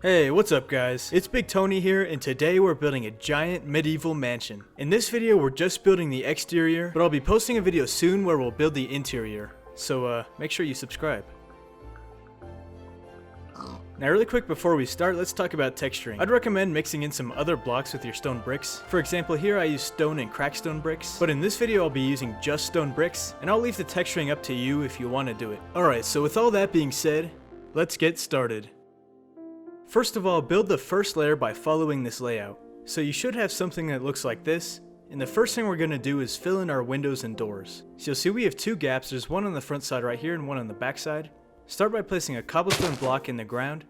Hey, what's up guys? It's Big Tony here, and today we're building a giant medieval mansion. In this video we're just building the exterior, but I'll be posting a video soon where we'll build the interior. So make sure you subscribe. Now really quick before we start, let's talk about texturing. I'd recommend mixing in some other blocks with your stone bricks. For example, here I use stone and crackstone bricks, but in this video I'll be using just stone bricks, and I'll leave the texturing up to you if you want to do it. Alright, so with all that being said, let's get started. First of all, build the first layer by following this layout. So you should have something that looks like this, and the first thing we're going to do is fill in our windows and doors. So you'll see we have two gaps, there's one on the front side right here and one on the back side. Start by placing a cobblestone block in the ground,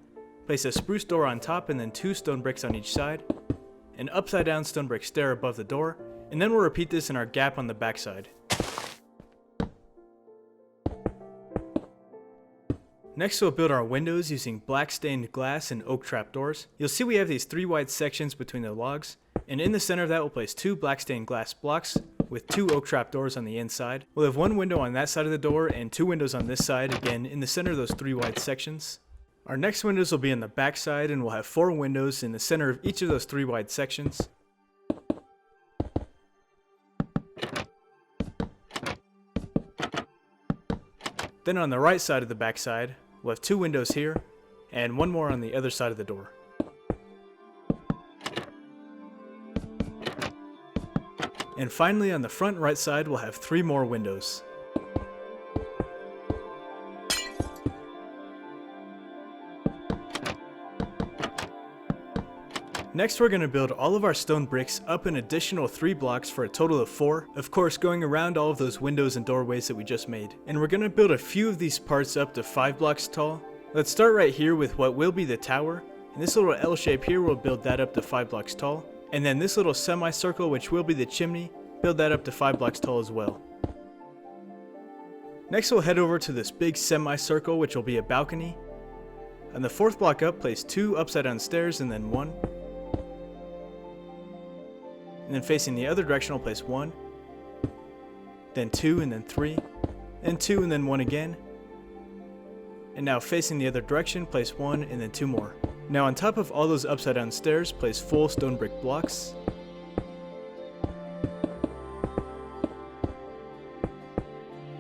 place a spruce door on top and then two stone bricks on each side, an upside down stone brick stair above the door, and then we'll repeat this in our gap on the back side. Next we'll build our windows using black stained glass and oak trapdoors. You'll see we have these three wide sections between the logs, and in the center of that we'll place two black stained glass blocks with two oak trapdoors on the inside. We'll have one window on that side of the door and two windows on this side, again in the center of those three wide sections. Our next windows will be on the back side, and we'll have four windows in the center of each of those three wide sections. Then on the right side of the back side, we'll have two windows here, and one more on the other side of the door. And finally on the front right side we'll have three more windows. Next we're going to build all of our stone bricks up an additional 3 blocks for a total of 4, of course going around all of those windows and doorways that we just made. And we're going to build a few of these parts up to 5 blocks tall. Let's start right here with what will be the tower, and this little L shape here we'll build that up to 5 blocks tall. And then this little semicircle, which will be the chimney, build that up to 5 blocks tall as well. Next we'll head over to this big semicircle, which will be a balcony. On the 4th block up, place 2 upside down stairs and then 1. And then facing the other direction, I'll place 1, then 2, and then 3, and 2, and then 1 again. And now facing the other direction, place 1, and then 2 more. Now on top of all those upside down stairs, place full stone brick blocks.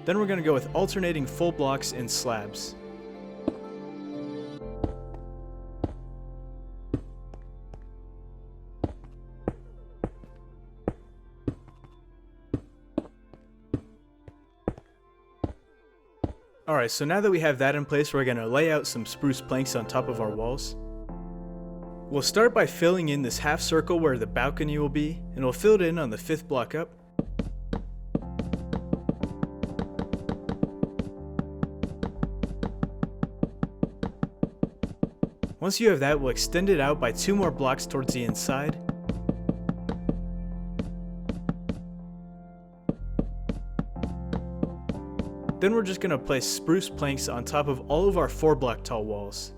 Then we're going to go with alternating full blocks and slabs. Alright, so now that we have that in place, we're going to lay out some spruce planks on top of our walls. We'll start by filling in this half circle where the balcony will be, and we'll fill it in on the 5th block up. Once you have that, we'll extend it out by 2 more blocks towards the inside. Then we're just going to place spruce planks on top of all of our 4 block tall walls.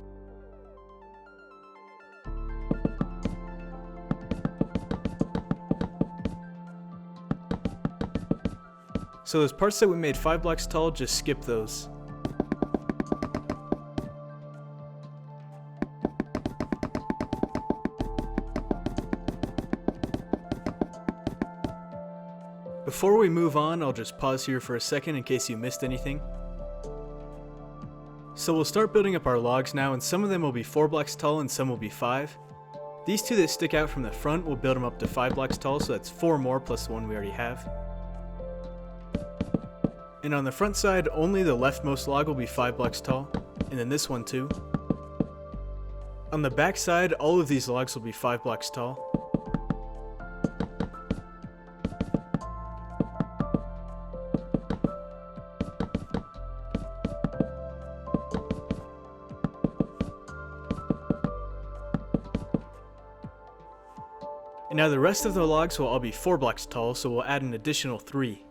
So those parts that we made 5 blocks tall, just skip those. Before we move on, I'll just pause here for a second in case you missed anything. So we'll start building up our logs now, and some of them will be 4 blocks tall and some will be 5. These two that stick out from the front, we'll build them up to 5 blocks tall, so that's 4 more plus the one we already have. And on the front side, only the leftmost log will be 5 blocks tall, and then this one too. On the back side, all of these logs will be 5 blocks tall. And now the rest of the logs will all be 4 blocks tall, so we'll add an additional 3.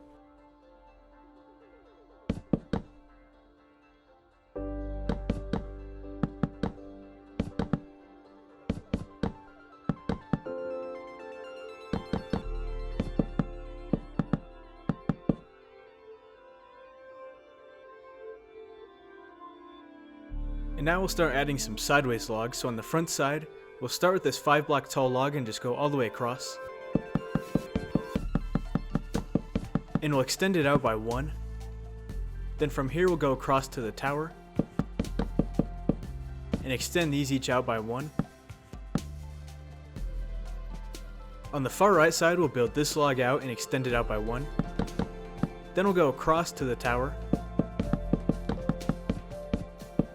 Now we'll start adding some sideways logs. So on the front side, we'll start with this 5-block tall log and just go all the way across. And we'll extend it out by 1. Then from here we'll go across to the tower and extend these each out by 1. On the far right side we'll build this log out and extend it out by 1. Then we'll go across to the tower.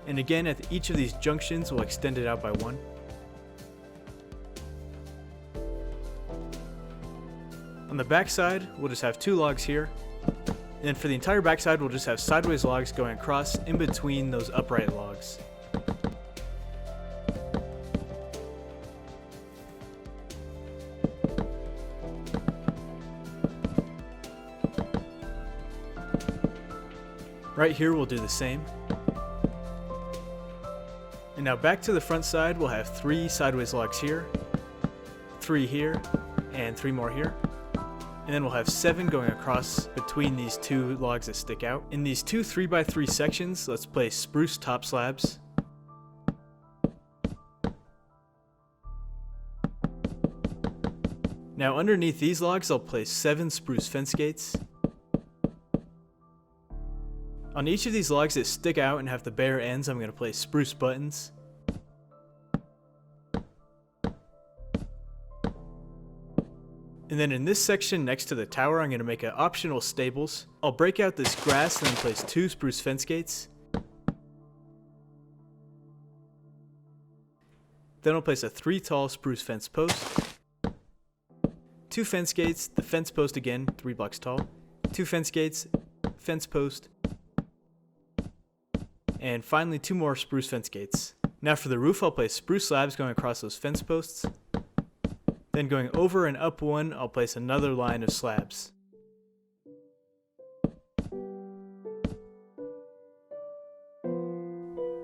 And again at each of these junctions we'll extend it out by 1. On the back side, we'll just have 2 logs here. And then for the entire back side, we'll just have sideways logs going across in between those upright logs. Right here, we'll do the same. And now back to the front side, we'll have 3 sideways logs here, 3 here, and 3 more here. And then we'll have 7 going across between these 2 logs that stick out. In these 2 3x3 sections, let's place spruce top slabs. Now underneath these logs, I'll place 7 spruce fence gates. On each of these logs that stick out and have the bare ends, I'm going to place spruce buttons. And then in this section next to the tower, I'm going to make an optional stables. I'll break out this grass and then place 2 spruce fence gates. Then I'll place a 3 tall spruce fence post. 2 fence gates, the fence post again, 3 blocks tall. 2 fence gates, fence post. And finally 2 more spruce fence gates. Now for the roof, I'll place spruce slabs going across those fence posts. Then going over and up 1, I'll place another line of slabs.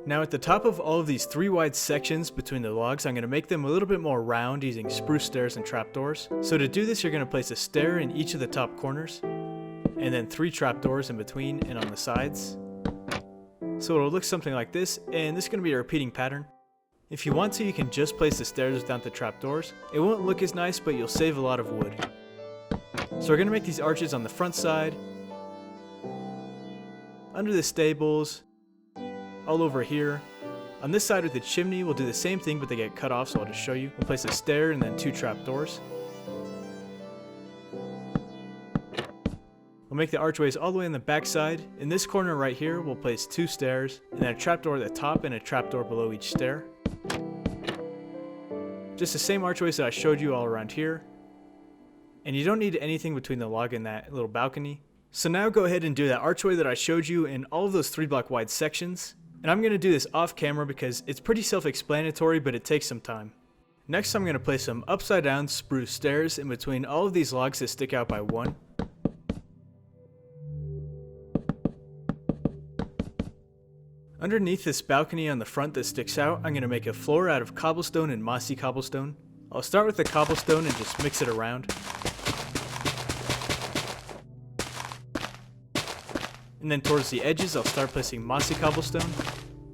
Now at the top of all of these 3 wide sections between the logs, I'm going to make them a little bit more round using spruce stairs and trapdoors. So to do this, you're going to place a stair in each of the top corners, and then 3 trapdoors in between and on the sides. So it'll look something like this, and this is going to be a repeating pattern. If you want to, you can just place the stairs without the trapdoors. It won't look as nice, but you'll save a lot of wood. So we're going to make these arches on the front side, under the stables, all over here. On this side with the chimney, we'll do the same thing, but they get cut off, so I'll just show you. We'll place a stair and then 2 trapdoors. We'll make the archways all the way on the back side. In this corner right here, we'll place 2 stairs, and then a trapdoor at the top and a trapdoor below each stair. Just the same archways that I showed you all around here. And you don't need anything between the log and that little balcony. So now go ahead and do that archway that I showed you in all of those 3-block wide sections. And I'm going to do this off camera because it's pretty self-explanatory, but it takes some time. Next, I'm going to place some upside down spruce stairs in between all of these logs that stick out by 1. Underneath this balcony on the front that sticks out, I'm going to make a floor out of cobblestone and mossy cobblestone. I'll start with the cobblestone and just mix it around. And then towards the edges, I'll start placing mossy cobblestone.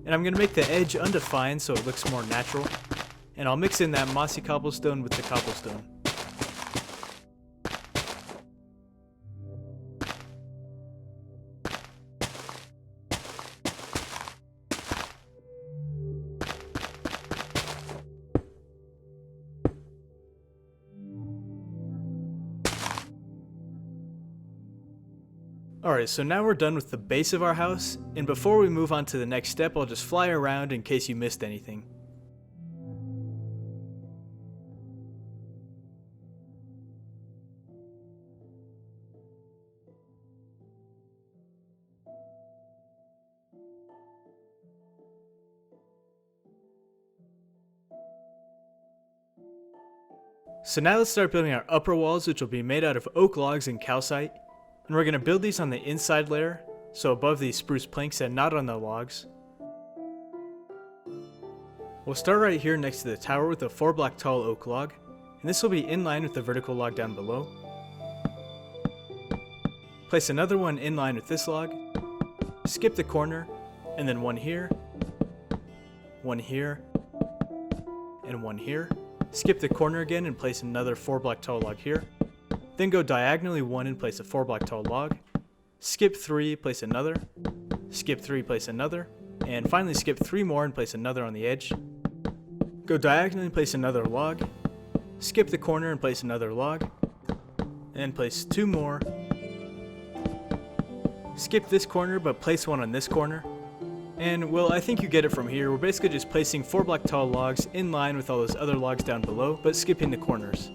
And I'm going to make the edge undefined so it looks more natural. And I'll mix in that mossy cobblestone with the cobblestone. Alright, so now we're done with the base of our house, and before we move on to the next step, I'll just fly around in case you missed anything. So now let's start building our upper walls, which will be made out of oak logs and calcite. And we're going to build these on the inside layer, so above these spruce planks and not on the logs. We'll start right here next to the tower with a 4-block tall oak log, and this will be in line with the vertical log down below. Place another one in line with this log, skip the corner, and then one here, one here, and one here. Skip the corner again and place another 4-block tall log here. Then go diagonally 1 and place a 4-block tall log. Skip 3, place another. Skip 3, place another. And finally skip 3 more and place another on the edge. Go diagonally and place another log. Skip the corner and place another log. And place 2 more. Skip this corner but place one on this corner. And well, I think you get it from here. We're basically just placing 4-block tall logs in line with all those other logs down below, but skipping the corners.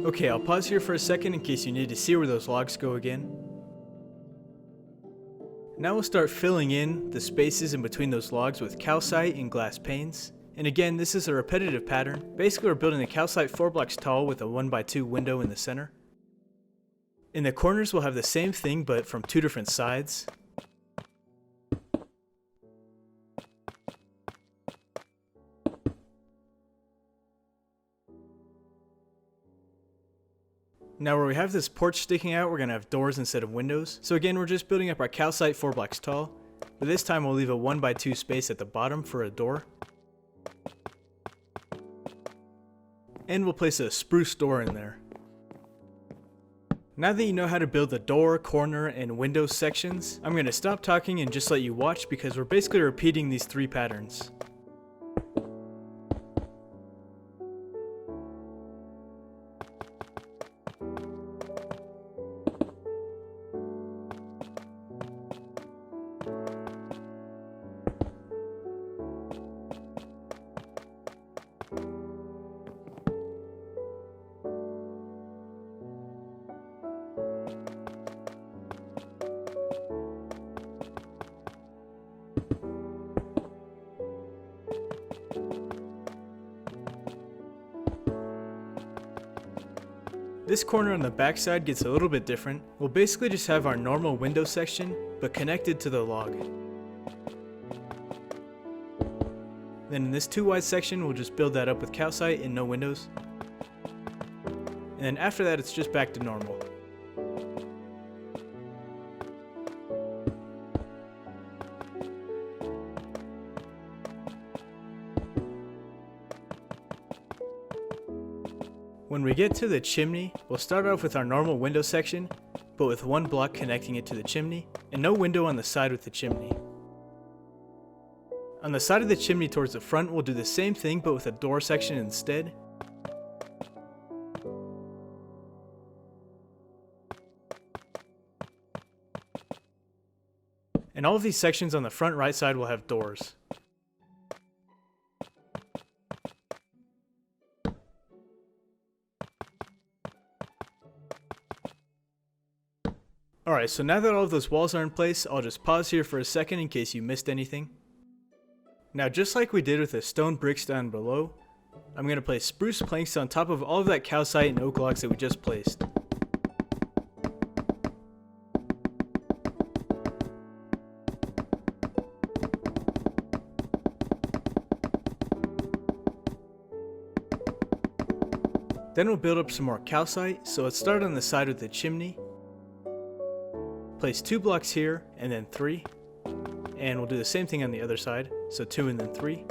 Okay, I'll pause here for a second in case you need to see where those logs go again. Now we'll start filling in the spaces in between those logs with calcite and glass panes. And again, this is a repetitive pattern. Basically, we're building a calcite 4 blocks tall with a 1x2 window in the center. In the corners, we'll have the same thing, but from 2 different sides. Now where we have this porch sticking out, we're going to have doors instead of windows. So again, we're just building up our calcite 4 blocks tall, but this time we'll leave a 1x2 space at the bottom for a door. And we'll place a spruce door in there. Now that you know how to build the door, corner, and window sections, I'm going to stop talking and just let you watch because we're basically repeating these 3 patterns. This corner on the back side gets a little bit different. We'll basically just have our normal window section, but connected to the log. Then in this 2 wide section, we'll just build that up with calcite and no windows. And then after that, it's just back to normal. When we get to the chimney, we'll start off with our normal window section, but with 1 block connecting it to the chimney, and no window on the side with the chimney. On the side of the chimney towards the front, we'll do the same thing but with a door section instead. And all of these sections on the front right side will have doors. Alright, so now that all of those walls are in place, I'll just pause here for a second in case you missed anything. Now just like we did with the stone bricks down below, I'm going to place spruce planks on top of all of that calcite and oak logs that we just placed. Then we'll build up some more calcite, so let's start on the side with the chimney. Place 2 blocks here, and then 3. And we'll do the same thing on the other side, so 2 and then 3.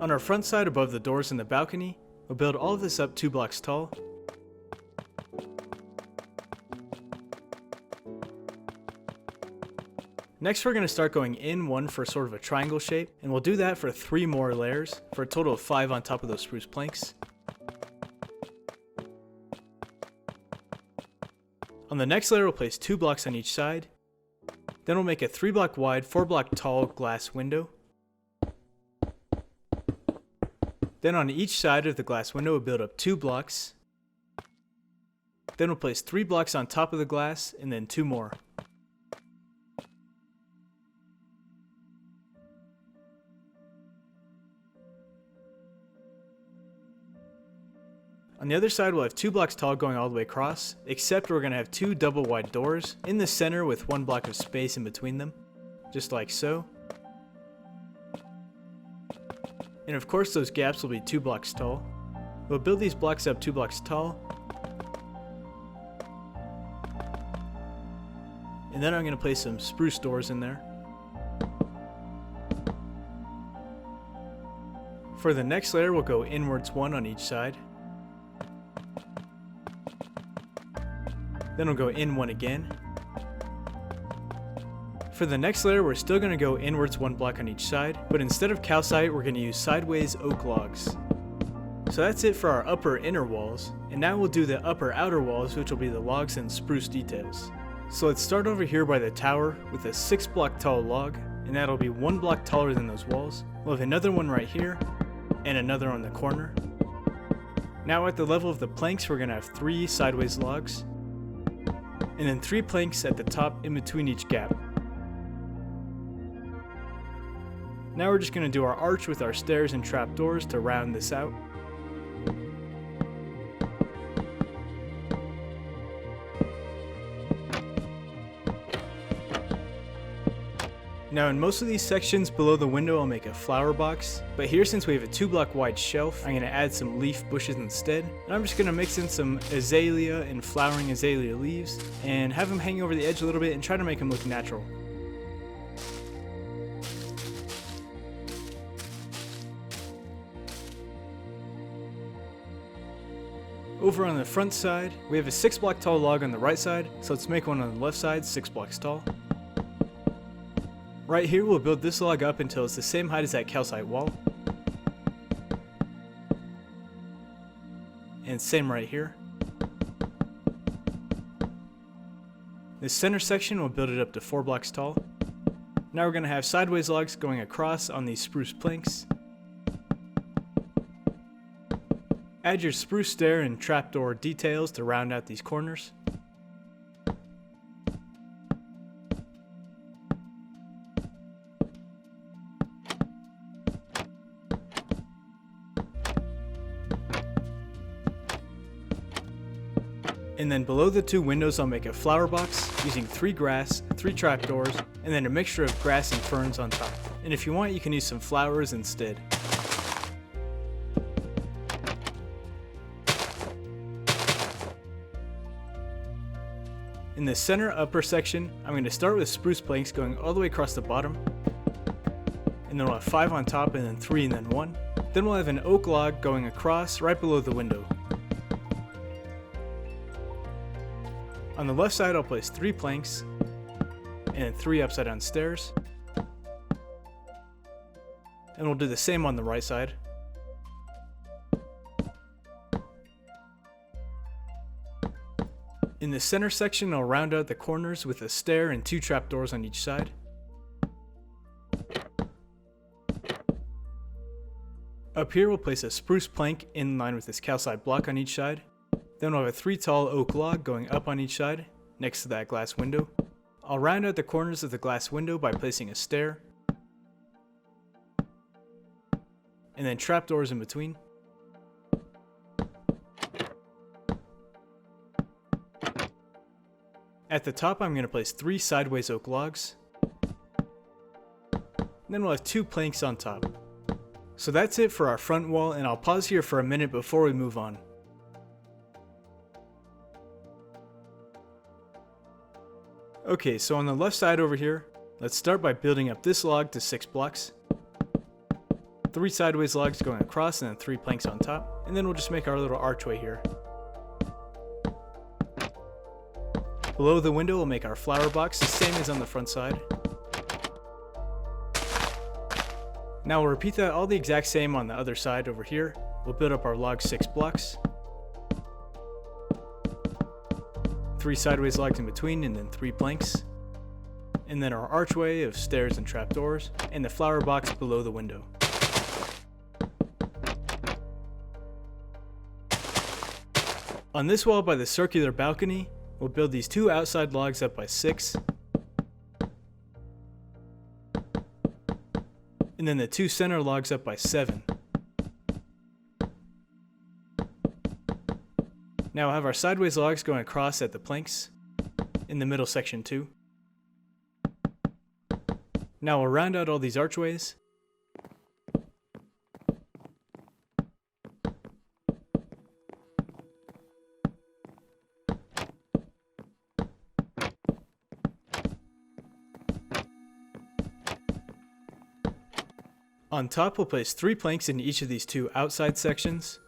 On our front side above the doors and the balcony, we'll build all of this up 2 blocks tall. Next we're going to start going in 1 for sort of a triangle shape, and we'll do that for 3 more layers, for a total of 5 on top of those spruce planks. On the next layer, we'll place 2 blocks on each side. Then we'll make a 3 block wide, 4 block tall glass window. Then on each side of the glass window, we'll build up 2 blocks. Then we'll place 3 blocks on top of the glass, and then 2 more. On the other side, we'll have 2 blocks tall going all the way across, except we're going to have 2 double wide doors in the center with 1 block of space in between them, just like so. And of course those gaps will be 2 blocks tall. We'll build these blocks up 2 blocks tall. And then I'm going to place some spruce doors in there. For the next layer, we'll go inwards 1 on each side. Then we'll go in 1 again. For the next layer, we're still going to go inwards 1 block on each side, but instead of calcite, we're going to use sideways oak logs. So that's it for our upper inner walls, and now we'll do the upper outer walls, which will be the logs and spruce details. So let's start over here by the tower with a 6 block tall log, and that'll be 1 block taller than those walls. We'll have another one right here, and another on the corner. Now at the level of the planks, we're going to have 3 sideways logs, and then 3 planks at the top in between each gap. Now we're just going to do our arch with our stairs and trapdoors to round this out. Now in most of these sections below the window I'll make a flower box, but here since we have a 2 block wide shelf, I'm going to add some leaf bushes instead. And I'm just going to mix in some azalea and flowering azalea leaves and have them hang over the edge a little bit and try to make them look natural. Over on the front side, we have a 6 block tall log on the right side, so let's make one on the left side 6 blocks tall. Right here we'll build this log up until it's the same height as that calcite wall. And same right here. This center section we'll build it up to 4 blocks tall. Now we're going to have sideways logs going across on these spruce planks. Add your spruce stair and trapdoor details to round out these corners. And then below the 2 windows I'll make a flower box using 3 grass, 3 trapdoors, and then a mixture of grass and ferns on top. And if you want you can use some flowers instead. In the center upper section, I'm going to start with spruce planks going all the way across the bottom. And then we'll have 5 on top and then 3 and then 1. Then we'll have an oak log going across right below the window. On the left side I'll place 3 planks and 3 upside down stairs. And we'll do the same on the right side. In the center section I'll round out the corners with a stair and 2 trapdoors on each side. Up here we'll place a spruce plank in line with this calcite block on each side. Then we'll have a 3 tall oak log going up on each side, next to that glass window. I'll round out the corners of the glass window by placing a stair, and then trapdoors in between. At the top I'm going to place 3 sideways oak logs. Then we'll have 2 planks on top. So that's it for our front wall, and I'll pause here for a minute before we move on. Okay, so on the left side over here, let's start by building up this log to 6 blocks. 3 sideways logs going across and then 3 planks on top. And then we'll just make our little archway here. Below the window we'll make our flower box, the same as on the front side. Now we'll repeat that all the exact same on the other side over here. We'll build up our log 6 blocks. 3 sideways logs in between and then 3 planks. And then our archway of stairs and trapdoors, and the flower box below the window. On this wall by the circular balcony, we'll build these 2 outside logs up by 6. And then the 2 center logs up by 7. Now we'll have our sideways logs going across at the planks, in the middle section too. Now we'll round out all these archways. On top, we'll place 3 planks in each of these 2 outside sections.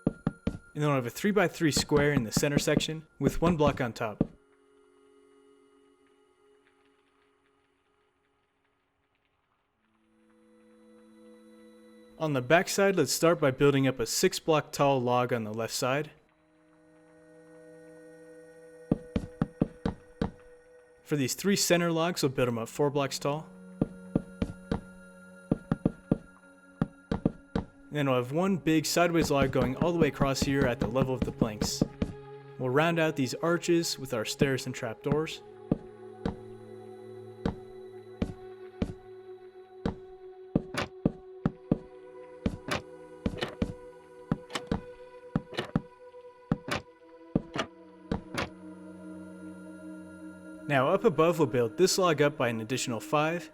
And then we'll have a 3x3 square in the center section with 1 block on top. On the back side, let's start by building up a 6-block tall log on the left side. For these 3 center logs, we'll build them up 4 blocks tall. And then we'll have 1 big sideways log going all the way across here at the level of the planks. We'll round out these arches with our stairs and trapdoors. Now up above, we'll build this log up by an additional 5.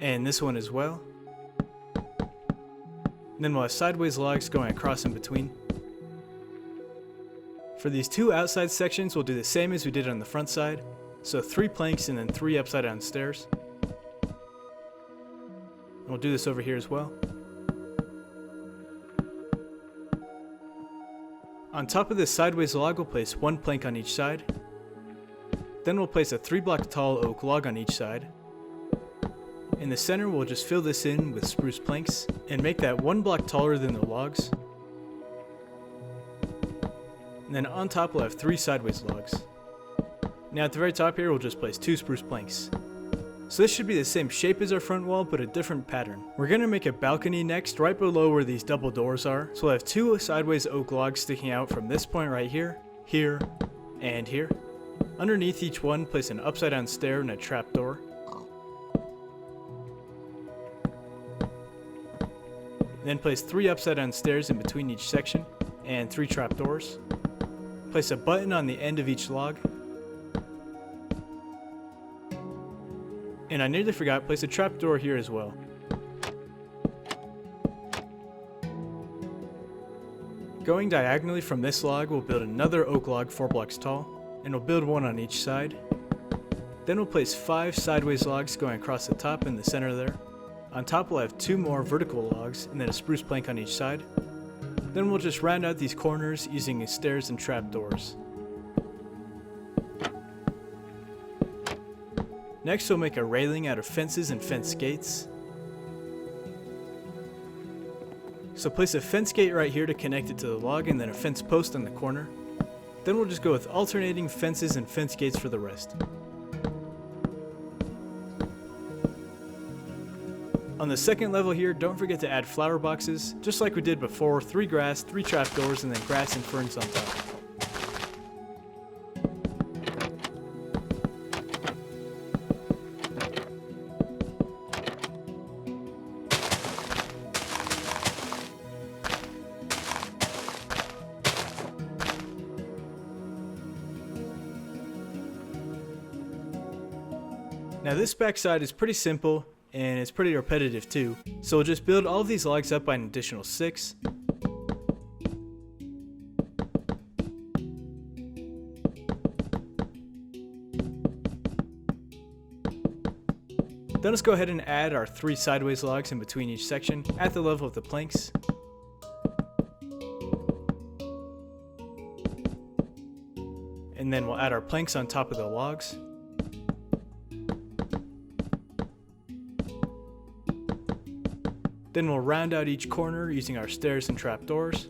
And this one as well. And then we'll have sideways logs going across in between. For these 2 outside sections, we'll do the same as we did on the front side. So 3 planks and then 3 upside down stairs. And we'll do this over here as well. On top of this sideways log, we'll place 1 plank on each side. Then we'll place a 3-block tall oak log on each side. In the center, we'll just fill this in with spruce planks and make that 1 block taller than the logs. And then on top, we'll have 3 sideways logs. Now at the very top here, we'll just place 2 spruce planks. So this should be the same shape as our front wall, but a different pattern. We're going to make a balcony next, right below where these double doors are. So we'll have 2 sideways oak logs sticking out from this point right here, here, and here. Underneath each one, place an upside down stair and a trapdoor. Then place 3 upside down stairs in between each section, and 3 trapdoors. Place a button on the end of each log. And I nearly forgot, place a trapdoor here as well. Going diagonally from this log, we'll build another oak log 4 blocks tall, and we'll build 1 on each side. Then we'll place 5 sideways logs going across the top in the center there. On top we'll have 2 more vertical logs, and then a spruce plank on each side. Then we'll just round out these corners using stairs and trapdoors. Next we'll make a railing out of fences and fence gates. So place a fence gate right here to connect it to the log, and then a fence post on the corner. Then we'll just go with alternating fences and fence gates for the rest. On the second level here, don't forget to add flower boxes, just like we did before, 3 grass, 3 trapdoors, and then grass and ferns on top. Now this backside is pretty simple, and it's pretty repetitive too, so we'll just build all of these logs up by an additional 6. Then let's go ahead and add our 3 sideways logs in between each section at the level of the planks. And then we'll add our planks on top of the logs. Then we'll round out each corner using our stairs and trapdoors.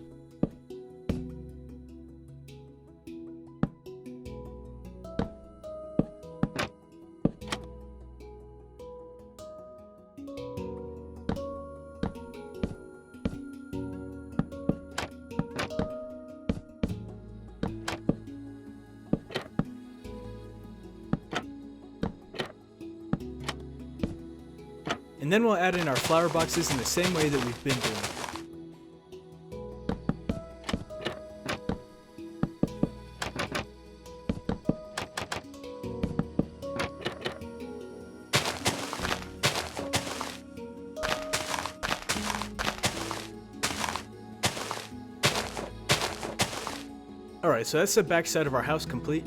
And then we'll add in our flower boxes in the same way that we've been doing. Alright, so that's the back side of our house complete.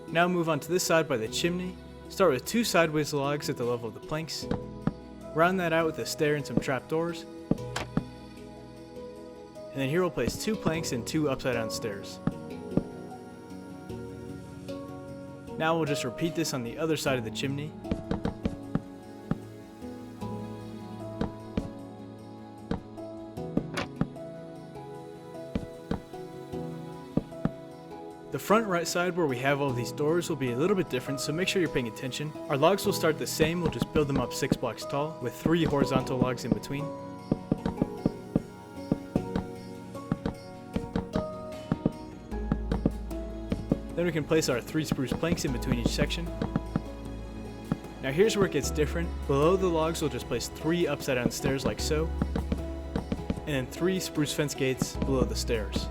Now move on to this side by the chimney. Start with 2 sideways logs at the level of the planks. Round that out with a stair and some trapdoors. And then here we'll place 2 planks and 2 upside down stairs. Now we'll just repeat this on the other side of the chimney. The front right side where we have all these doors will be a little bit different, so make sure you're paying attention. Our logs will start the same, we'll just build them up 6 blocks tall with 3 horizontal logs in between. Then we can place our 3 spruce planks in between each section. Now here's where it gets different. Below the logs we'll just place 3 upside down stairs like so, and then 3 spruce fence gates below the stairs.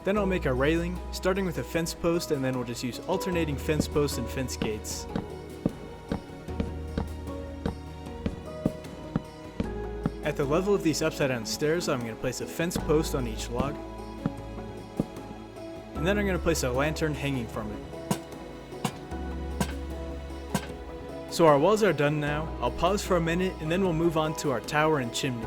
Then I'll make a railing, starting with a fence post, and then we'll just use alternating fence posts and fence gates. At the level of these upside down stairs, I'm going to place a fence post on each log. And then I'm going to place a lantern hanging from it. So our walls are done now. I'll pause for a minute and then we'll move on to our tower and chimney.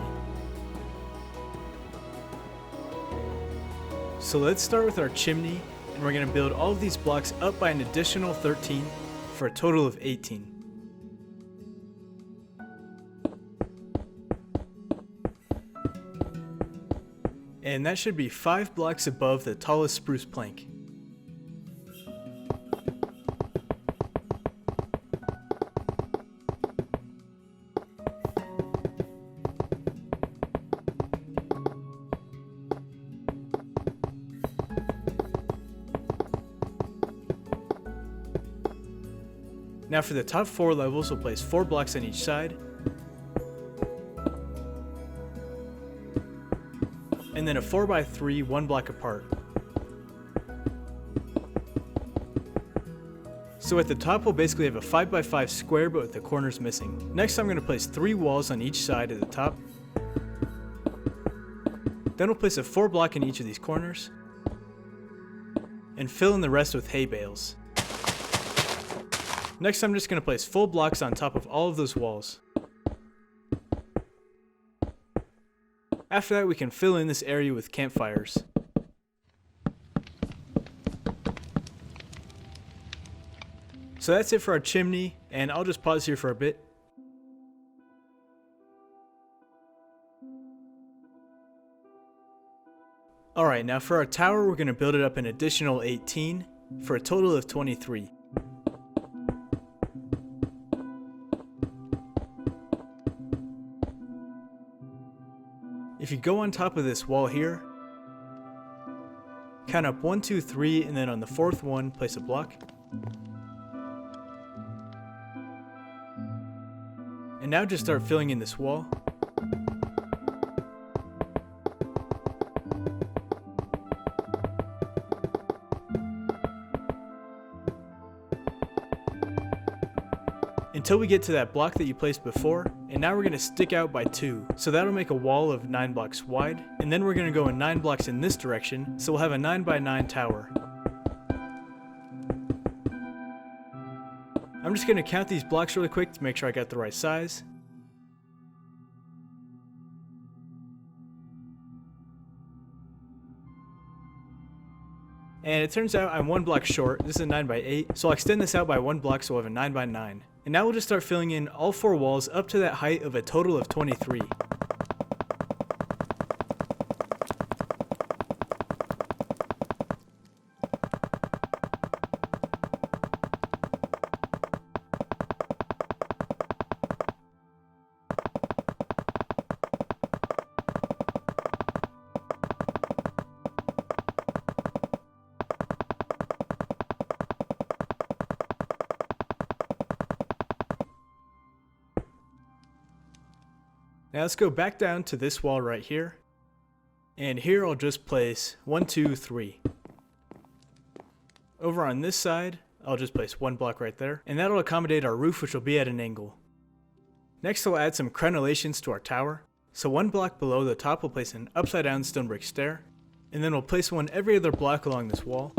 So let's start with our chimney, and we're going to build all of these blocks up by an additional 13 for a total of 18. And that should be 5 blocks above the tallest spruce plank. Now for the top 4 levels, we'll place 4 blocks on each side, and then a 4x3 1 block apart. So at the top we'll basically have a 5x5 square but with the corners missing. Next I'm going to place 3 walls on each side at the top. Then we'll place a 4 block in each of these corners, and fill in the rest with hay bales. Next I'm just going to place full blocks on top of all of those walls. After that we can fill in this area with campfires. So that's it for our chimney, and I'll just pause here for a bit. Alright, now for our tower we're going to build it up an additional 18 for a total of 23. If you go on top of this wall here, count up 1, 2, 3, and then on the 4th one, place a block. And now just start filling in this wall. Until we get to that block that you placed before, and now we're going to stick out by 2, so that'll make a wall of 9 blocks wide, and then we're going to go in 9 blocks in this direction, so we'll have a 9x9 tower. I'm just going to count these blocks really quick to make sure I got the right size. And it turns out I'm 1 block short. This is a 9x8, so I'll extend this out by 1 block so we'll have a 9x9. And now we'll just start filling in all 4 walls up to that height of a total of 23. Now let's go back down to this wall right here, and here I'll just place 1, 2, 3. Over on this side, I'll just place 1 block right there, and that'll accommodate our roof, which will be at an angle. Next I'll add some crenellations to our tower, so 1 block below the top we'll place an upside down stone brick stair, and then we'll place one every other block along this wall.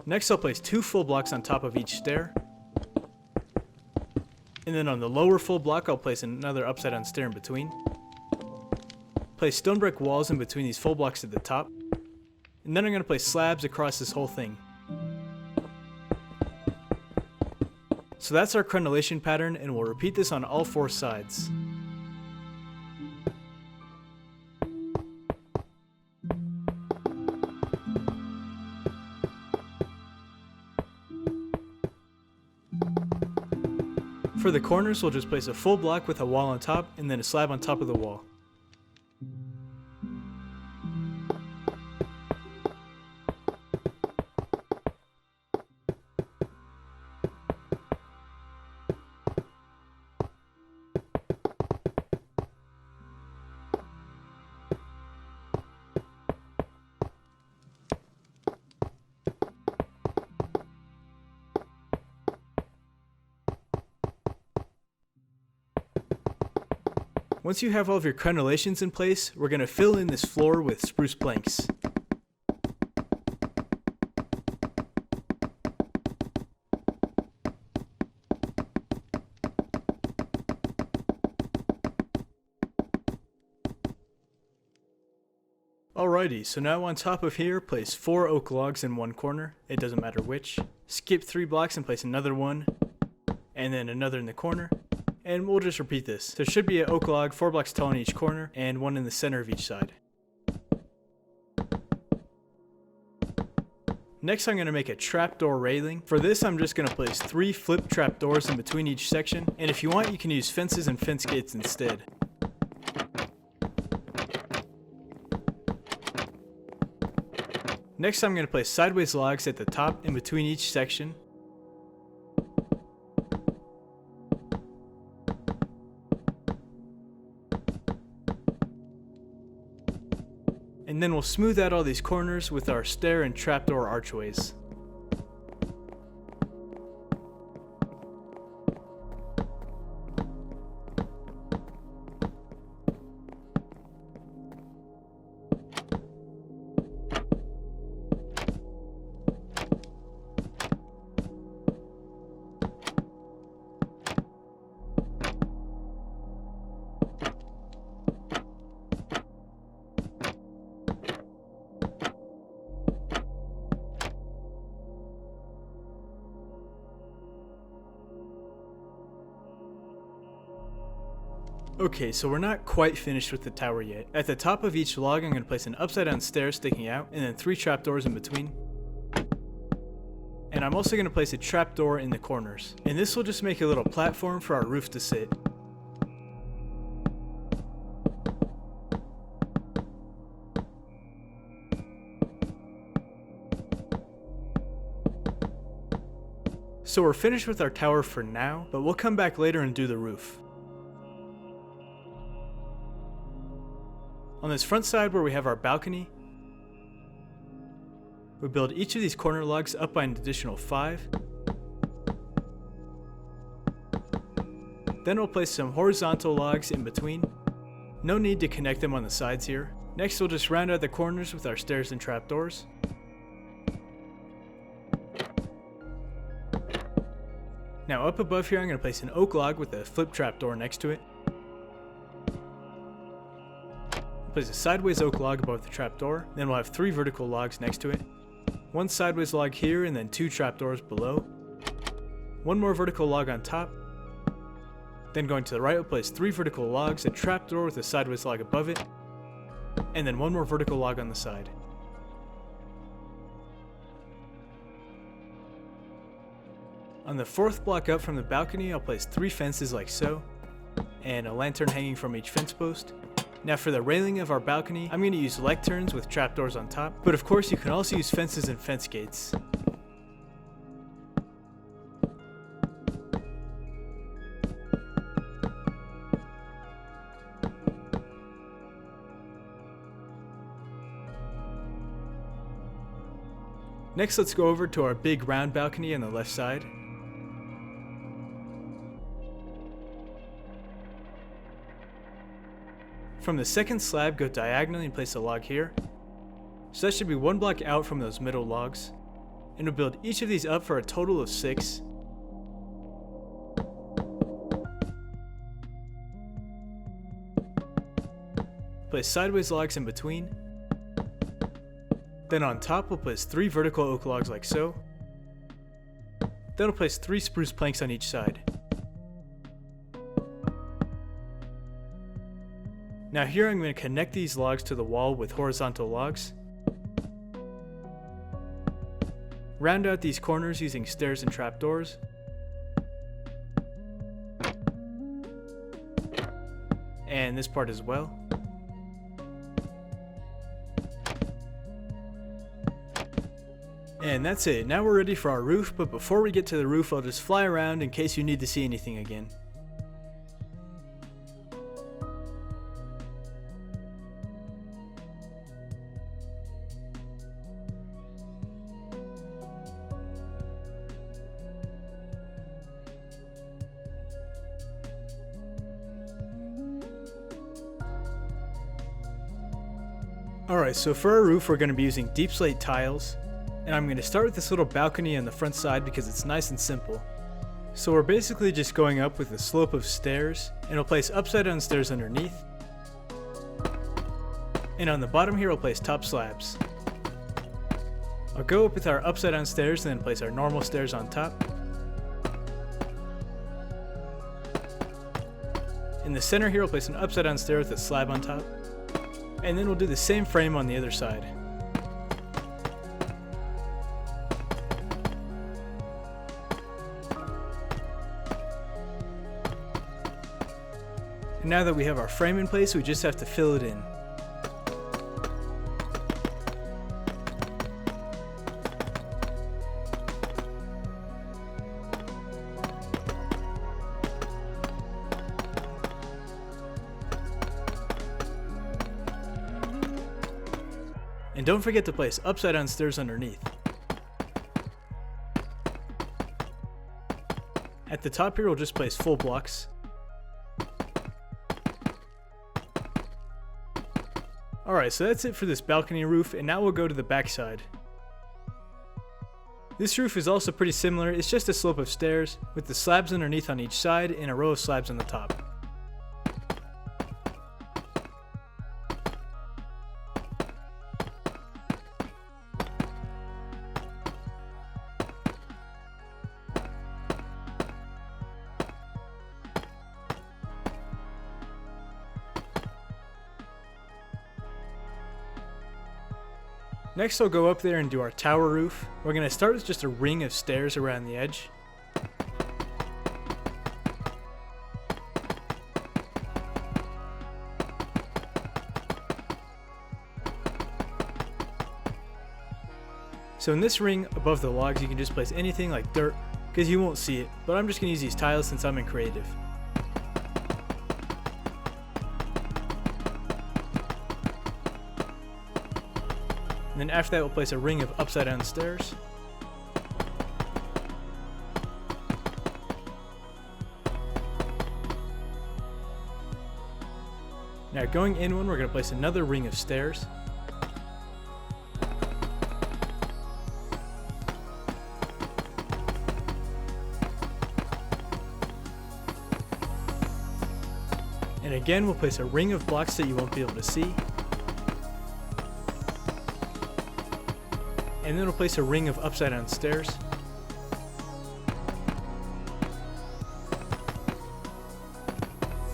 Next I'll place 2 full blocks on top of each stair. And then on the lower full block I'll place another upside down stair in between. Place stone brick walls in between these full blocks at the top. And then I'm going to place slabs across this whole thing. So that's our crenellation pattern, and we'll repeat this on all 4 sides. For the corners, we'll just place a full block with a wall on top and then a slab on top of the wall. Once you have all of your crenellations in place, we're going to fill in this floor with spruce planks. Alrighty, so now on top of here, place 4 oak logs in one corner, it doesn't matter which. Skip 3 blocks and place another one, and then another in the corner. And we'll just repeat this. There should be an oak log 4 blocks tall in each corner, and one in the center of each side. Next I'm going to make a trapdoor railing. For this I'm just going to place 3 flip trapdoors in between each section, and if you want you can use fences and fence gates instead. Next I'm going to place sideways logs at the top in between each section. And then we'll smooth out all these corners with our stair and trapdoor archways. Okay, so we're not quite finished with the tower yet. At the top of each log I'm going to place an upside down stair sticking out, and then 3 trapdoors in between. And I'm also going to place a trapdoor in the corners. And this will just make a little platform for our roof to sit. So we're finished with our tower for now, but we'll come back later and do the roof. On this front side where we have our balcony, we build each of these corner logs up by an additional 5. Then we'll place some horizontal logs in between. No need to connect them on the sides here. Next we'll just round out the corners with our stairs and trapdoors. Now up above here I'm going to place an oak log with a flip trapdoor next to it. Place a sideways oak log above the trapdoor, then we'll have 3 vertical logs next to it. 1 sideways log here and then 2 trapdoors below. 1 more vertical log on top. Then going to the right we'll place 3 vertical logs, a trapdoor with a sideways log above it, and then 1 more vertical log on the side. On the 4th block up from the balcony I'll place 3 fences like so, and a lantern hanging from each fence post. Now for the railing of our balcony, I'm going to use lecterns with trapdoors on top, but of course you can also use fences and fence gates. Next let's go over to our big round balcony on the left side. From the 2nd slab, go diagonally and place a log here. So that should be 1 block out from those middle logs. and we'll build each of these up for a total of 6. Place sideways logs in between. Then on top we'll place 3 vertical oak logs like so. Then we'll place 3 spruce planks on each side. Now here I'm going to connect these logs to the wall with horizontal logs. Round out these corners using stairs and trapdoors. And this part as well. And that's it. Now we're ready for our roof, but before we get to the roof, I'll just fly around in case you need to see anything again. Alright, so for our roof we're going to be using Deepslate Tiles, and I'm going to start with this little balcony on the front side because it's nice and simple. So we're basically just going up with a slope of stairs, and we'll place upside down stairs underneath. And on the bottom here we'll place top slabs. I'll go up with our upside down stairs and then place our normal stairs on top. In the center here we'll place an upside down stair with a slab on top. And then we'll do the same frame on the other side. And now that we have our frame in place, we just have to fill it in. And don't forget to place upside down stairs underneath. At the top here we'll just place full blocks. Alright, so that's it for this balcony roof, and now we'll go to the back side. This roof is also pretty similar, it's just a slope of stairs, with the slabs underneath on each side and a row of slabs on the top. Next I'll go up there and do our tower roof. We're going to start with just a ring of stairs around the edge. So in this ring above the logs you can just place anything like dirt, because you won't see it, but I'm just going to use these tiles since I'm in creative. And then after that we'll place a ring of upside down stairs. Now going in one, we're going to place another ring of stairs. And again we'll place a ring of blocks that you won't be able to see. And then we'll place a ring of upside down stairs.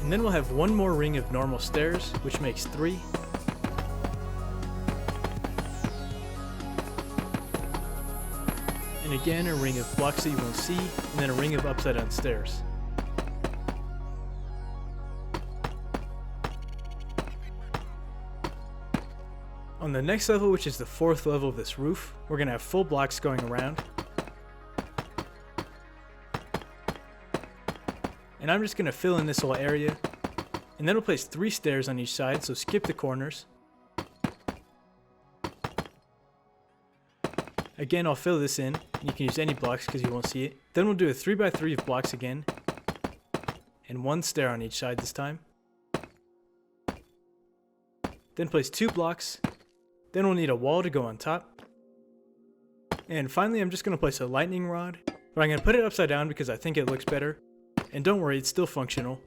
And then we'll have one more ring of normal stairs, which makes 3. And again a ring of blocks that you won't see, and then a ring of upside down stairs. On the next level, which is the 4th level of this roof, we're going to have full blocks going around. And I'm just going to fill in this whole area. And then we'll place 3 stairs on each side, so skip the corners. Again, I'll fill this in. You can use any blocks because you won't see it. Then we'll do a 3x3 of blocks again. And 1 stair on each side this time. Then place 2 blocks. Then we'll need a wall to go on top. And finally, I'm just going to place a lightning rod, but I'm going to put it upside down because I think it looks better. And don't worry, it's still functional.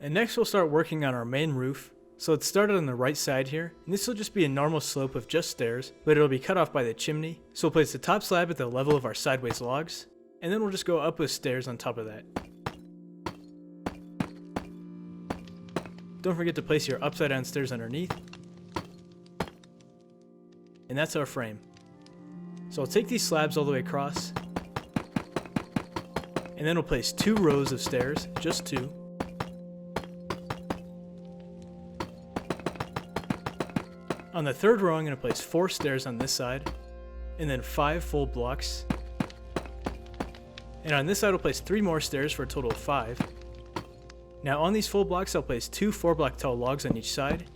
And next we'll start working on our main roof. So let's start on the right side here, and this will just be a normal slope of just stairs, but it'll be cut off by the chimney. So we'll place the top slab at the level of our sideways logs, and then we'll just go up with stairs on top of that. Don't forget to place your upside down stairs underneath. And that's our frame. So I'll take these slabs all the way across, and then we'll place 2 rows of stairs, just 2. On the third row, I'm going to place 4 stairs on this side, and then 5 full blocks. And on this side, I'll place 3 more stairs for a total of 5. Now on these full blocks, I'll place 2 4-block tall logs on each side.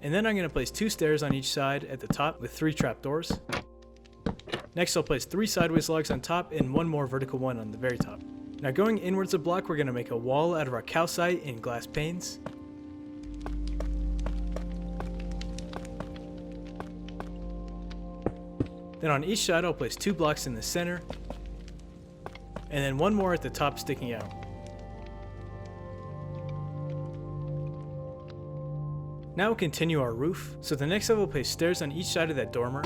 And then I'm going to place 2 stairs on each side at the top with 3 trapdoors. Next, I'll place 3 sideways logs on top and 1 more vertical one on the very top. Now going inwards a block, we're going to make a wall out of our calcite and glass panes. Then on each side I'll place 2 blocks in the center, and then 1 more at the top sticking out. Now we'll continue our roof. So the next level we'll place stairs on each side of that dormer.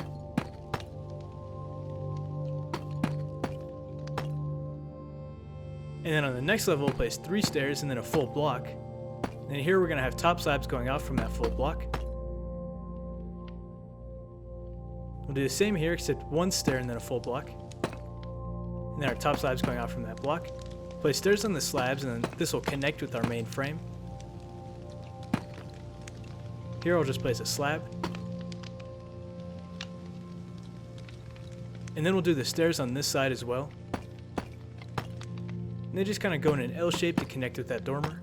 And then on the next level we'll place 3 stairs and then a full block. And then here we're going to have top slabs going out from that full block. We'll do the same here, except 1 stair and then a full block. And then our top slabs going out from that block. Place stairs on the slabs, and then this will connect with our main frame. Here I'll just place a slab. And then we'll do the stairs on this side as well. And they just kind of go in an L shape to connect with that dormer.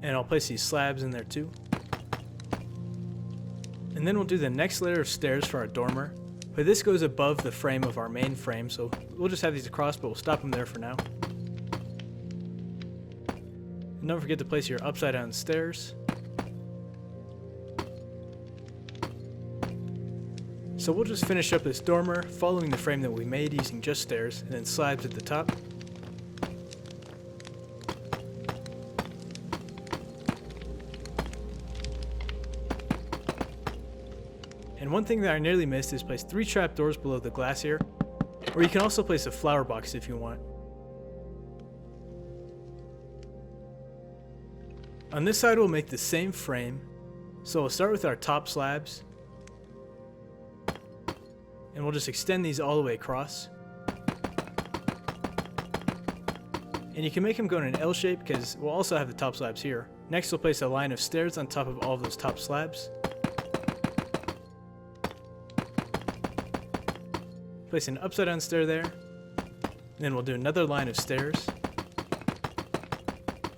And I'll place these slabs in there too. And then we'll do the next layer of stairs for our dormer, but this goes above the frame of our main frame, so we'll just have these across, but we'll stop them there for now. And don't forget to place your upside down stairs. So we'll just finish up this dormer following the frame that we made using just stairs, and then slabs at the top. And one thing that I nearly missed is place 3 trapdoors below the glass here, or you can also place a flower box if you want. On this side we'll make the same frame, so we'll start with our top slabs, and we'll just extend these all the way across. And you can make them go in an L shape because we'll also have the top slabs here. Next we'll place a line of stairs on top of all of those top slabs. Place an upside down stair there, and then we'll do another line of stairs,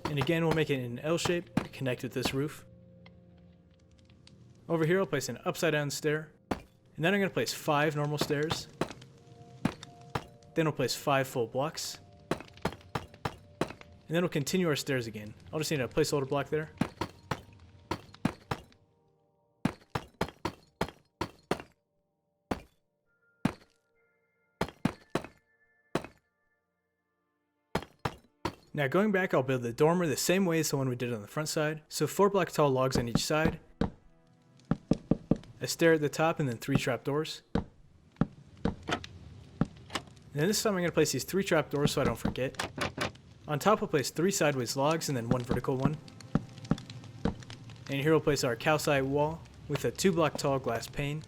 and again we'll make it in an L shape to connect with this roof. Over here I'll place an upside down stair, and then I'm going to place 5 normal stairs, then we'll place 5 full blocks, and then we'll continue our stairs again. I'll just need a placeholder block there. Now going back, I'll build the dormer the same way as the one we did on the front side. So 4-block tall logs on each side, a stair at the top, and then 3 trapdoors. And then this time I'm going to place these 3 trapdoors so I don't forget. On top I'll place 3 sideways logs and then 1 vertical one. And here we'll place our calcite wall with a 2-block tall glass pane.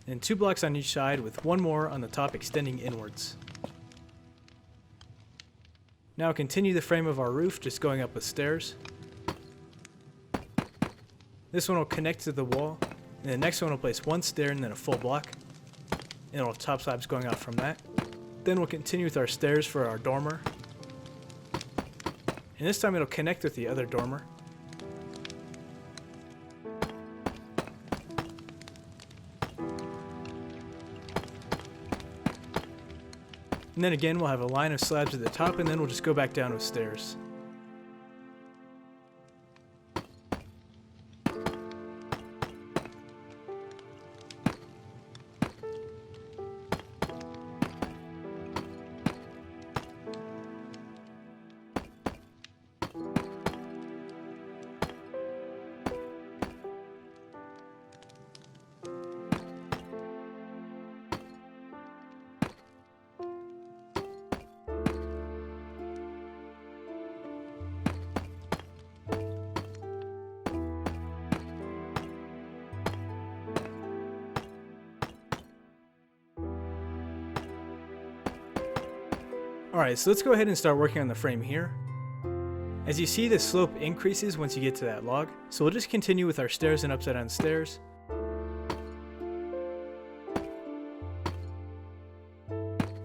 And 2 blocks on each side with 1 more on the top extending inwards. Now I'll continue the frame of our roof, just going up with stairs. This one will connect to the wall, and the next one will place 1 stair and then a full block. And we'll have top slabs going out from that. Then we'll continue with our stairs for our dormer. And this time it'll connect with the other dormer. And then again we'll have a line of slabs at the top, and then we'll just go back down with stairs. Alright, so let's go ahead and start working on the frame here. As you see, the slope increases once you get to that log, so we'll just continue with our stairs and upside down stairs.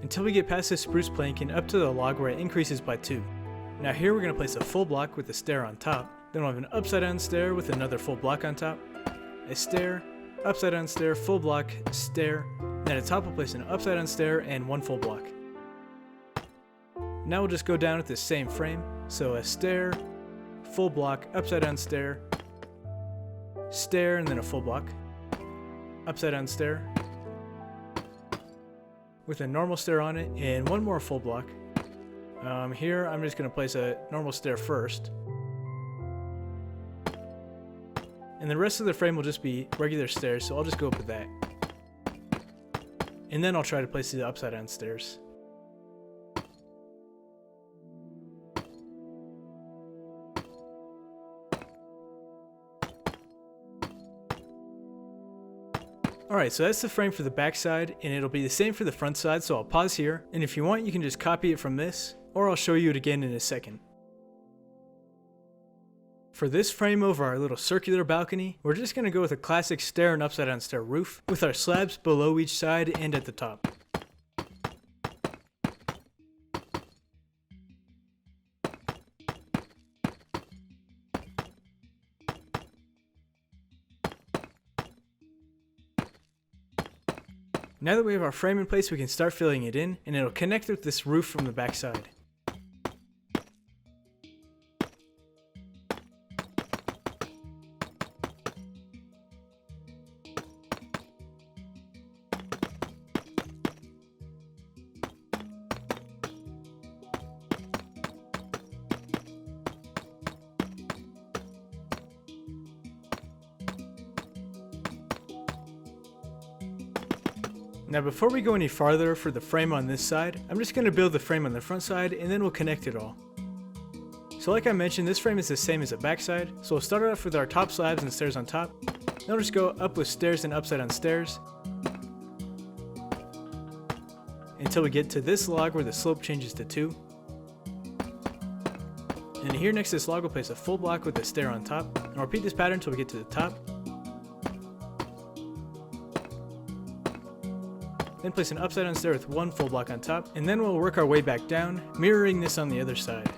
Until we get past this spruce plank and up to the log where it increases by 2. Now here we're going to place a full block with a stair on top, then we'll have an upside down stair with another full block on top, a stair, upside down stair, full block, stair, then at the top we'll place an upside down stair and one full block. Now we'll just go down with this same frame, so a stair, full block, upside down stair, stair, and then a full block, upside down stair, with a normal stair on it, and one more full block. Here I'm just going to place a normal stair first, and the rest of the frame will just be regular stairs, so I'll just go up with that. And then I'll try to place the upside down stairs. Alright, so that's the frame for the back side, and it'll be the same for the front side, so I'll pause here, and if you want you can just copy it from this, or I'll show you it again in a second. For this frame over our little circular balcony, we're just going to go with a classic stair and upside down stair roof, with our slabs below each side and at the top. Now that we have our frame in place, we can start filling it in, and it'll connect with this roof from the back side. Now before we go any farther for the frame on this side, I'm just going to build the frame on the front side and then we'll connect it all. So like I mentioned, this frame is the same as the back side, so we'll start off with our top slabs and stairs on top. Then we'll just go up with stairs and upside down stairs until we get to this log where the slope changes to 2. And here next to this log we'll place a full block with a stair on top, and we'll repeat this pattern until we get to the top. Then place an upside down stair with one full block on top, and then we'll work our way back down, mirroring this on the other side.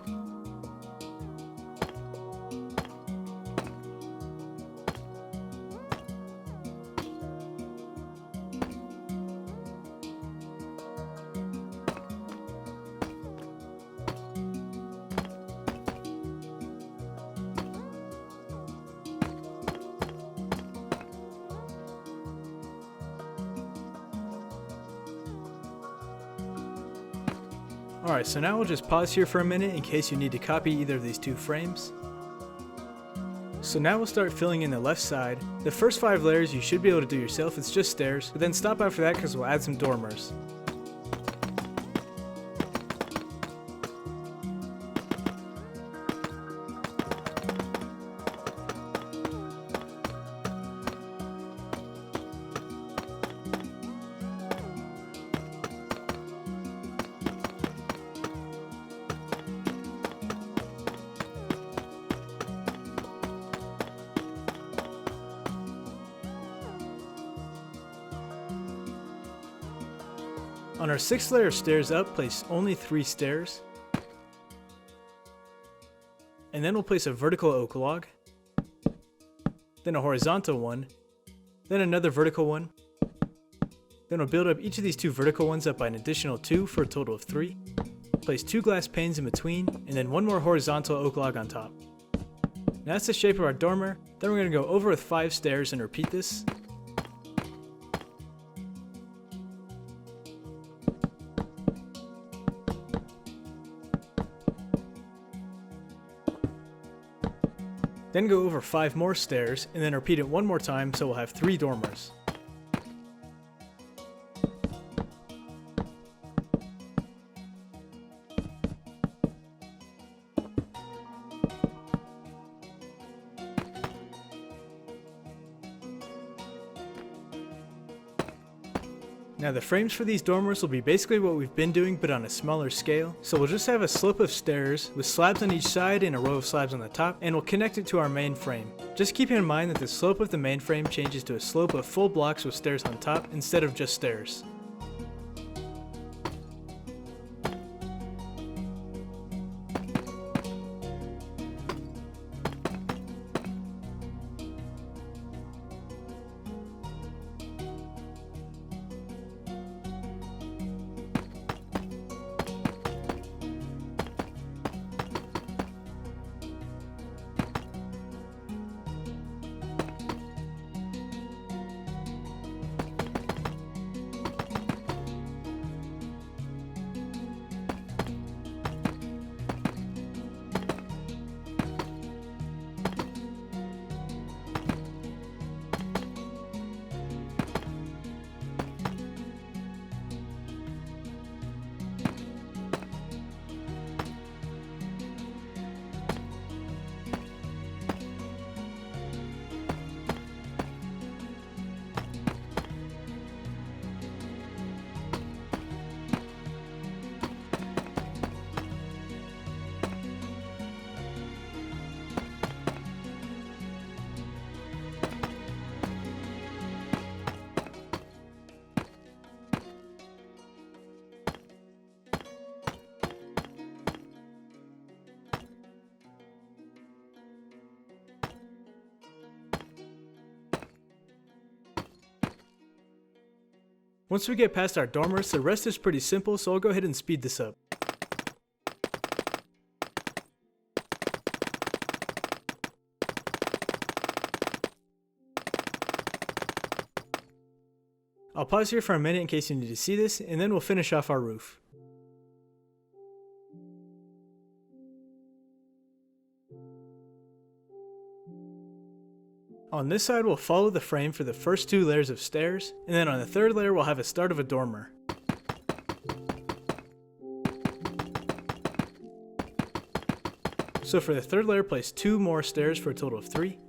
Alright, so now we'll just pause here for a minute in case you need to copy either of these two frames. So now we'll start filling in the left side. The first 5 layers you should be able to do yourself, it's just stairs, but then stop after that because we'll add some dormers. On our 6th layer of stairs up, place only 3 stairs. And then we'll place a vertical oak log, then a horizontal one, then another vertical one. Then we'll build up each of these 2 vertical ones up by an additional 2 for a total of 3. Place 2 glass panes in between, and then 1 more horizontal oak log on top. Now that's the shape of our dormer. Then we're going to go over with 5 stairs and repeat this. Then go over 5 more stairs, and then repeat it 1 more time so we'll have 3 dormers. Now the frames for these dormers will be basically what we've been doing but on a smaller scale. So we'll just have a slope of stairs with slabs on each side and a row of slabs on the top, and we'll connect it to our main frame. Just keep in mind that the slope of the main frame changes to a slope of full blocks with stairs on top instead of just stairs. Once we get past our dormers, the rest is pretty simple, so I'll go ahead and speed this up. I'll pause here for a minute in case you need to see this, and then we'll finish off our roof. On this side we'll follow the frame for the first 2 layers of stairs, and then on the 3rd layer we'll have a start of a dormer. So for the 3rd layer place 2 more stairs for a total of 3.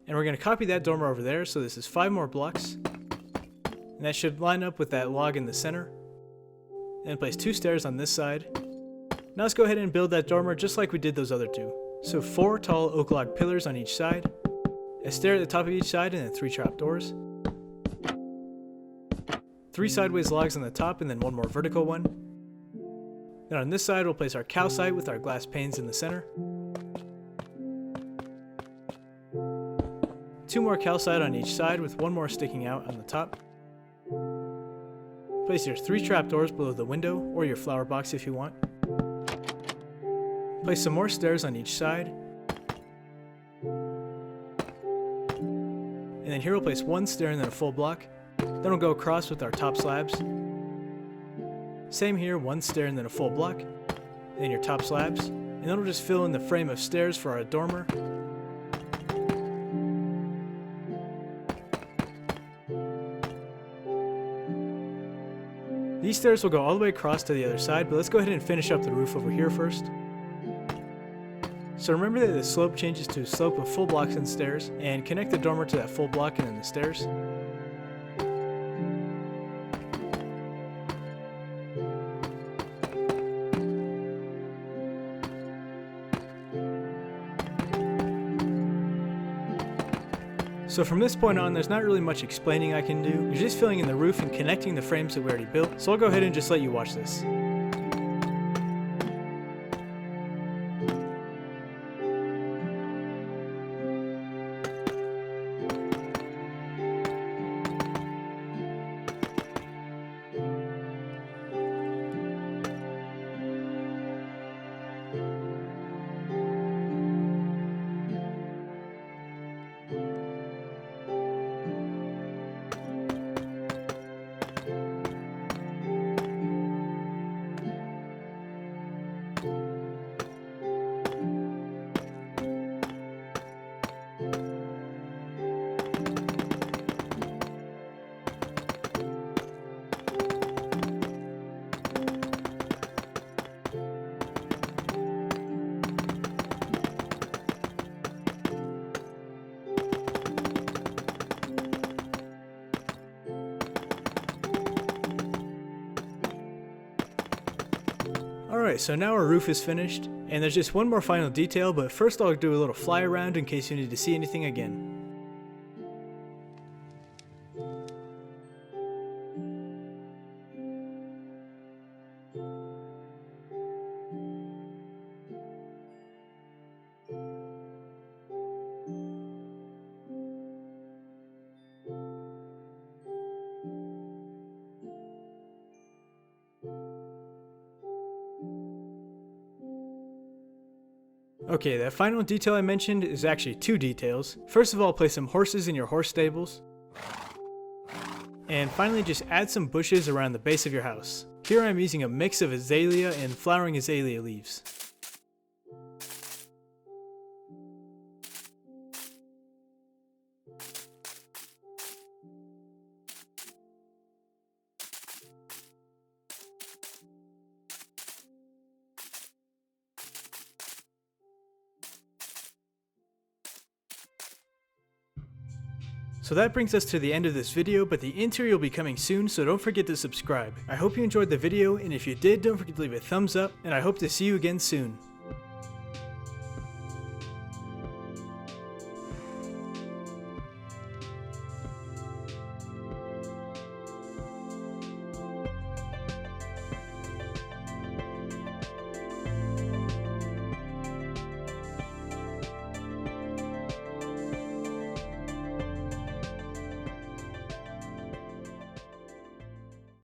And we're going to copy that dormer over there, so this is 5 more blocks. And that should line up with that log in the center. And place 2 stairs on this side. Now let's go ahead and build that dormer just like we did those other 2. So 4 tall oak log pillars on each side, a stair at the top of each side, and then 3 trapdoors. 3 sideways logs on the top, and then 1 more vertical one. Then on this side we'll place our calcite with our glass panes in the center. 2 more calcite on each side with 1 more sticking out on the top. Place your 3 trapdoors below the window or your flower box if you want. Place some more stairs on each side. And then here we'll place 1 stair and then a full block. Then we'll go across with our top slabs. Same here, 1 stair and then a full block. And then your top slabs. And then we'll just fill in the frame of stairs for our dormer. These stairs will go all the way across to the other side, but let's go ahead and finish up the roof over here first. So remember that the slope changes to a slope of full blocks and stairs, and connect the dormer to that full block and then the stairs. So from this point on, there's not really much explaining I can do. You're just filling in the roof and connecting the frames that we already built. So I'll go ahead and just let you watch this. Alright, so now our roof is finished, and there's just one more final detail, but first I'll do a little fly around in case you need to see anything again. Okay, that final detail I mentioned is actually two details. First of all, place some horses in your horse stables. And finally, just add some bushes around the base of your house. Here I'm using a mix of azalea and flowering azalea leaves. So that brings us to the end of this video, but the interior will be coming soon, so don't forget to subscribe. I hope you enjoyed the video, and if you did, don't forget to leave a thumbs up, and I hope to see you again soon.